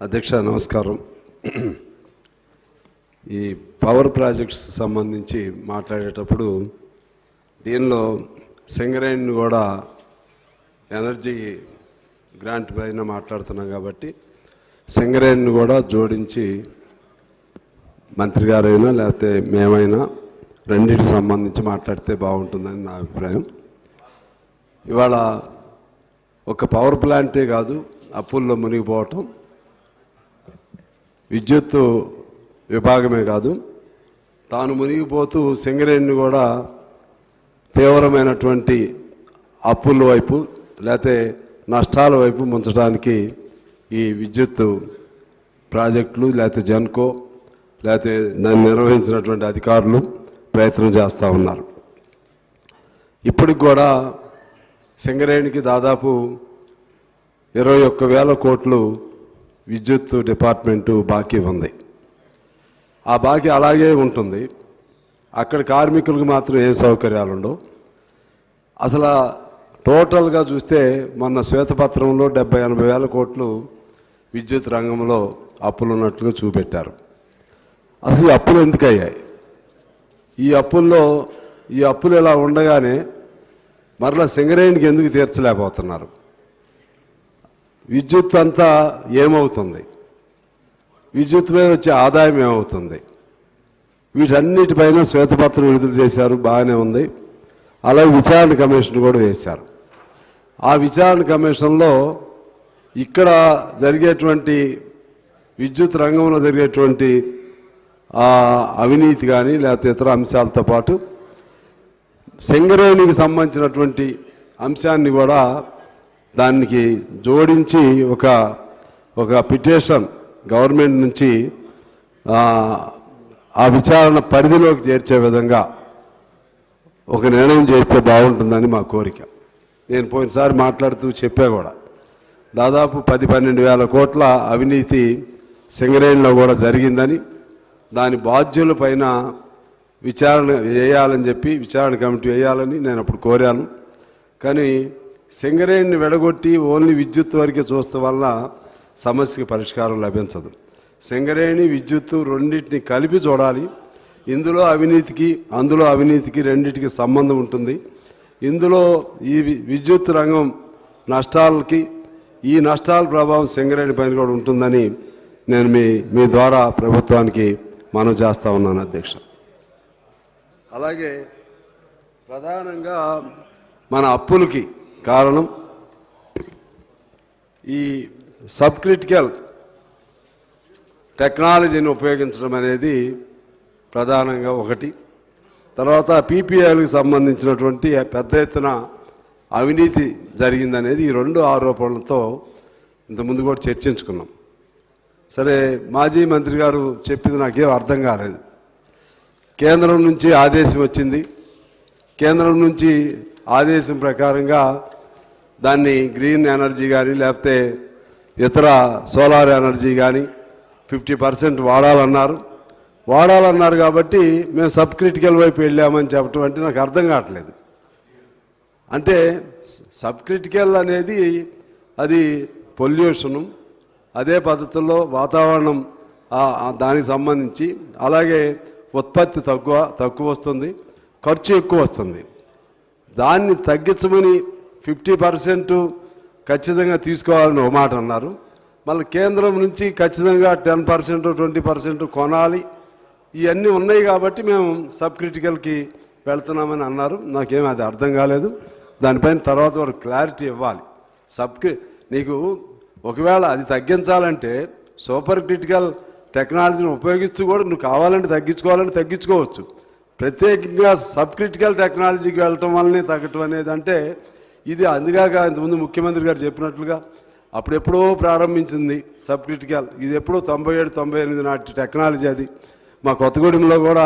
అధ్యక్ష నమస్కారం. ఈ పవర్ ప్రాజెక్ట్స్ సంబంధించి మాట్లాడేటప్పుడు దీనిలో సింగరేణిని కూడా ఎనర్జీ గ్రాంట్ పైన మాట్లాడుతున్నాం కాబట్టి సింగరేణిని కూడా జోడించి మంత్రి గారైనా లేకపోతే మేమైనా రెండింటికి సంబంధించి మాట్లాడితే బాగుంటుందని నా అభిప్రాయం. ఇవాళ ఒక పవర్ ప్లాంటే కాదు, అప్పుల్లో మునిగిపోవటం, విద్యుత్తు విభాగమే కాదు, తాను మునిగిపోతూ సింగరేణిని కూడా తీవ్రమైనటువంటి అప్పుల వైపు లేకపోతే నష్టాల వైపు ముంచడానికి ఈ విద్యుత్తు ప్రాజెక్టులు లేకపోతే జెన్కో లేకపోతే దాన్ని నిర్వహించినటువంటి అధికారులు ప్రయత్నం చేస్తూ ఉన్నారు. ఇప్పటికి కూడా సింగరేణికి దాదాపు 21,000 కోట్లు విద్యుత్ డిపార్ట్మెంటు బాకీ ఉంది. ఆ బాకీ అలాగే ఉంటుంది. అక్కడ కార్మికులకు మాత్రం ఏం సౌకర్యాలు ఉండవు. అసలు టోటల్గా చూస్తే మొన్న శ్వేతపత్రంలో 70-80 వేల కోట్లు విద్యుత్ రంగంలో అప్పులు ఉన్నట్లుగా చూపెట్టారు. అసలు ఈ అప్పులు ఎందుకు అయ్యాయి? ఈ అప్పులు ఇలా ఉండగానే మరలా సింగరేణికి ఎందుకు తీర్చలేకపోతున్నారు? విద్యుత్ అంతా ఏమవుతుంది? విద్యుత్ మీద వచ్చే ఆదాయం ఏమవుతుంది? వీటన్నిటిపైన శ్వేతపత్రం విడుదల చేశారు, బాగానే ఉంది. అలాగే విచారణ కమిషన్ కూడా వేశారు. ఆ విచారణ కమిషన్లో ఇక్కడ జరిగేటువంటి విద్యుత్ రంగంలో జరిగేటువంటి అవినీతి కానీ లేకపోతే ఇతర అంశాలతో పాటు సింగరేణికి సంబంధించినటువంటి అంశాన్ని కూడా దానికి జోడించి ఒక పిటిషన్ గవర్నమెంట్ నుంచి ఆ విచారణ పరిధిలోకి చేర్చే విధంగా ఒక నిర్ణయం చేస్తే బాగుంటుందని మా కోరిక. నేను పోయినసారి మాట్లాడుతూ చెప్పా కూడా, దాదాపు 10-12 వేల కోట్ల అవినీతి సింగరేణిలో కూడా జరిగిందని, దాని బాధ్యుల పైన విచారణ వేయాలని చెప్పి విచారణ కమిటీ వేయాలని నేను అప్పుడు కోరాను. కానీ సింగరేణిని వెడగొట్టి ఓన్లీ విద్యుత్ వరకే చూస్తే వల్ల సమస్యకి పరిష్కారం లభించదు. సింగరేణి విద్యుత్తు రెండింటిని కలిపి చూడాలి. ఇందులో అవినీతికి రెండింటికి సంబంధం ఉంటుంది. ఇందులో ఈ విద్యుత్ రంగం నష్టాలకి ఈ నష్టాల ప్రభావం సింగరేణి పైన కూడా ఉంటుందని నేను మీ ద్వారా ప్రభుత్వానికి మనవి చేస్తూ ఉన్నాను అధ్యక్ష. అలాగే ప్రధానంగా మన అప్పులకి కారణం ఈ సబ్ క్రిటికల్ టెక్నాలజీని ఉపయోగించడం అనేది ప్రధానంగా ఒకటి. తర్వాత పీపీఐలకు సంబంధించినటువంటి పెద్ద ఎత్తున అవినీతి జరిగిందనేది ఈ 2 ఆరోపణలతో ఇంతకుముందు కూడా చర్చించుకున్నాం. సరే, మాజీ మంత్రి గారు చెప్పింది నాకేం అర్థం కాలేదు. కేంద్రం నుంచి ఆదేశం వచ్చింది. కేంద్రం నుంచి ఆదేశం ప్రకారంగా దాన్ని గ్రీన్ ఎనర్జీ కానీ లేకపోతే ఇతర సోలార్ ఎనర్జీ కానీ 50% వాడాలన్నారు కాబట్టి మేము సబ్ క్రిటికల్ వైపు వెళ్ళామని చెప్పటం అంటే నాకు అర్థం కావట్లేదు. అంటే సబ్ క్రిటికల్ అనేది అది పొల్యూషను, అదే పద్ధతుల్లో వాతావరణం దానికి సంబంధించి, అలాగే ఉత్పత్తి తక్కువ వస్తుంది, ఖర్చు ఎక్కువ వస్తుంది. దాన్ని తగ్గించమని 50% ఖచ్చితంగా తీసుకోవాలని ఒక మాట అన్నారు. మళ్ళీ కేంద్రం నుంచి ఖచ్చితంగా 10% 20% కొనాలి, ఇవన్నీ ఉన్నాయి కాబట్టి మేము సబ్ క్రిటికల్కి వెళ్తున్నామని అన్నారు. నాకేం అది అర్థం కాలేదు. దానిపైన తర్వాత వరకు క్లారిటీ ఇవ్వాలి. నీకు ఒకవేళ అది తగ్గించాలంటే సూపర్ క్రిటికల్ టెక్నాలజీని ఉపయోగిస్తూ కూడా నువ్వు కావాలంటే తగ్గించుకోవచ్చు. ప్రత్యేకంగా సబ్ క్రిటికల్ టెక్నాలజీకి వెళ్ళటం వల్లనే తగ్గటం అనేది అంటే ఇది అందుగాక ఇంతకుముందు ముఖ్యమంత్రి గారు చెప్పినట్లుగా అప్పుడెప్పుడో ప్రారంభించింది సబ్ క్రిటికల్. ఇది ఎప్పుడో 97-98 నాటి టెక్నాలజీ. అది మా కొత్తగూడెంలో కూడా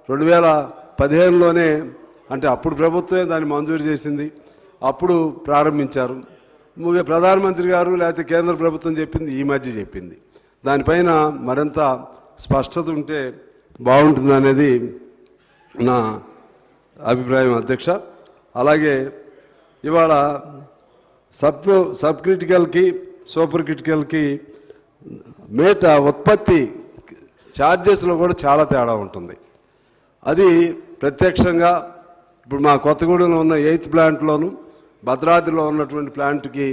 2015లోనే, అంటే అప్పుడు ప్రభుత్వమే దాన్ని మంజూరు చేసింది, అప్పుడు ప్రారంభించారు. ప్రధానమంత్రి గారు లేకపోతే కేంద్ర ప్రభుత్వం చెప్పింది ఈ మధ్య చెప్పింది. దానిపైన మరింత స్పష్టత ఉంటే బాగుంటుందనేది నా అభిప్రాయం అధ్యక్ష. అలాగే ఇవాళ సబ్ క్రిటికల్కి సూపర్ క్రిటికల్కి ఉత్పత్తి ఛార్జెస్లో కూడా చాలా తేడా ఉంటుంది. అది ప్రత్యక్షంగా ఇప్పుడు మా కొత్తగూడెంలో ఉన్న 8th ప్లాంట్లోను భద్రాద్రిలో ఉన్నటువంటి ప్లాంట్కి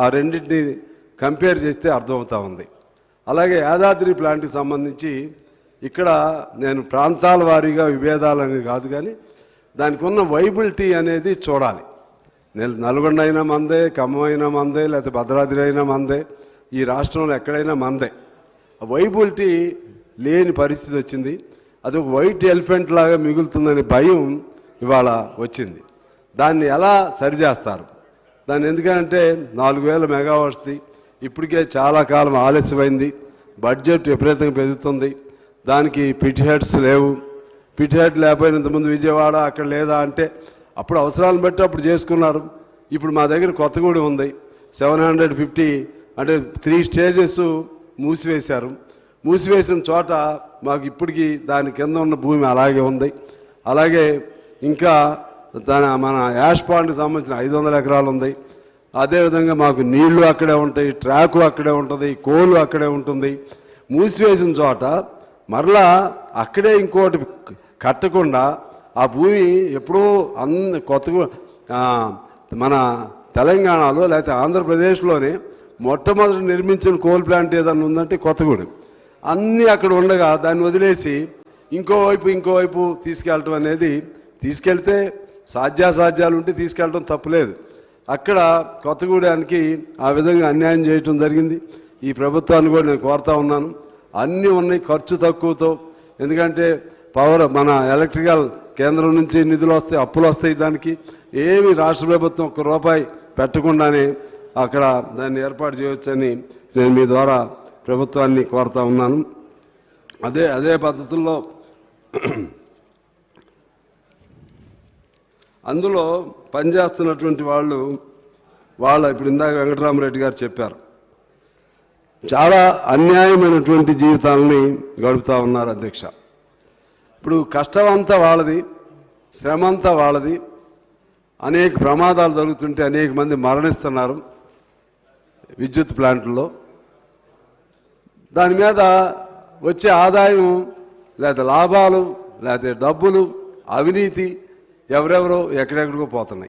ఆ రెండింటిని కంపేర్ చేస్తే అర్థమవుతూ ఉంది. అలాగే యాదాద్రి ప్లాంట్కి సంబంధించి ఇక్కడ నేను ప్రాంతాల వారీగా విభేదాలు అనేది కాదు, కానీ దానికి ఉన్న వైబిలిటీ అనేది చూడాలి. నల్గొండ అయినా మందే, ఖమ్మం అయినా మందే, లేకపోతే భద్రాద్రి అయినా మందే, ఈ రాష్ట్రంలో ఎక్కడైనా మందే. వైబిలిటీ లేని పరిస్థితి వచ్చింది. అది ఒక వైట్ ఎలిఫెంట్ లాగా మిగులుతుందని భయం ఇవాళ వచ్చింది. దాన్ని ఎలా సరిచేస్తారు? దాన్ని ఎందుకంటే 4000 మెగావాట్స్ది ఇప్పటికే చాలా కాలం ఆలస్యమైంది. బడ్జెట్ విపరీతంగా పెరుగుతుంది. దానికి పిట్ హెడ్స్ లేవు. పిట్ హెడ్ లేకపోయినంతకుముందు విజయవాడ అక్కడ లేదా అంటే అప్పుడు అవసరాలను బట్టి అప్పుడు చేసుకున్నారు. ఇప్పుడు మా దగ్గర కొత్తగూడెం ఉంది, 750 అంటే 3 స్టేజెస్ మూసివేశారు. మూసివేసిన చోట మాకు ఇప్పటికీ దాని కింద ఉన్న భూమి అలాగే ఉంది. అలాగే ఇంకా మన యాష్ పాండ్కి సంబంధించిన 500 ఎకరాలు ఉంది. అదేవిధంగా మాకు నీళ్లు అక్కడే ఉంటాయి, ట్రాకు అక్కడే ఉంటుంది, కోలు అక్కడే ఉంటుంది. మూసివేసిన చోట మరలా అక్కడే ఇంకోటి కట్టకుండా ఆ భూమి ఎప్పుడూ కొత్తగా మన తెలంగాణలో లేకపోతే ఆంధ్రప్రదేశ్లోనే మొట్టమొదటి నిర్మించిన కోల్ ప్లాంట్ ఏదన్నా ఉందంటే కొత్తగూడెం. అన్నీ అక్కడ ఉండగా దాన్ని వదిలేసి ఇంకోవైపు తీసుకెళ్ళటం అనేది, తీసుకెళ్తే సాధ్యాసాధ్యాలు ఉంటే తీసుకెళ్ళటం తప్పులేదు. అక్కడ కొత్తగూడెనికి ఆ విధంగా అన్యాయం చేయటం జరిగింది. ఈ ప్రభుత్వాన్ని కూడా నేను కోరుతా ఉన్నాను, అన్నీ ఉన్నాయి ఖర్చు తక్కువతో. ఎందుకంటే మన ఎలక్ట్రికల్ కేంద్రం నుంచి నిధులు వస్తాయి, అప్పులు వస్తాయి. దానికి ఏమి రాష్ట్ర ప్రభుత్వం ₹1 పెట్టకుండానే అక్కడ దాన్ని ఏర్పాటు చేయవచ్చని నేను మీ ద్వారా ప్రభుత్వాన్ని కోరుతా ఉన్నాను. అదే పద్ధతుల్లో అందులో పనిచేస్తున్నటువంటి వాళ్ళ ఇప్పుడు ఇందాక వెంకటరామరెడ్డి గారు చెప్పారు, చాలా అన్యాయమైనటువంటి జీవితాలని గడుపుతూ ఉన్నారు అధ్యక్ష. ఇప్పుడు కష్టం అంతా వాళ్ళది, శ్రమ అంతా వాళ్ళది. అనేక ప్రమాదాలు జరుగుతుంటే అనేక మంది మరణిస్తున్నారు విద్యుత్ ప్లాంట్లలో. దాని మీద వచ్చే ఆదాయం లేదా లాభాలు లేకపోతే డబ్బులు, అవినీతి ఎవరెవరో ఎక్కడెక్కడికో పోతున్నాయి.